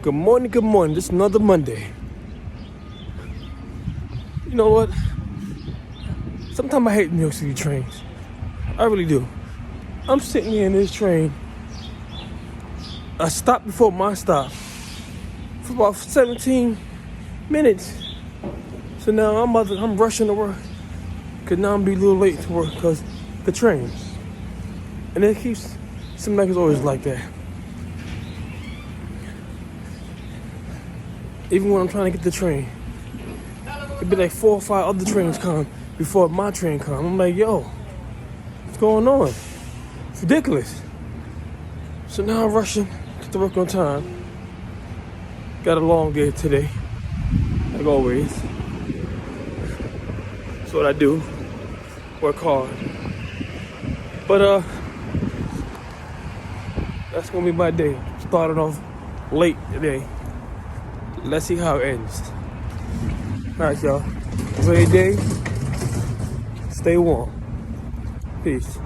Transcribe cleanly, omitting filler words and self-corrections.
Good morning, good morning. This is another Monday. You know what? Sometimes I hate New York City trains. I really do. I'm sitting here in this train. I stopped before my stop for about 17 minutes. So now I'm rushing to work. Cause now I'm be a little late to work because the trains. And it seems like it's always like that. Even when I'm trying to get the train, it'd be like 4 or 5 other trains come before my train come. I'm like, yo, what's going on? It's ridiculous. So now I'm rushing to work on time. Got a long day today, like always. That's what I do. Work hard. But that's gonna be my day. Starting off late today. Let's see how it ends. Alright, y'all. Enjoy your day. Stay warm. Peace.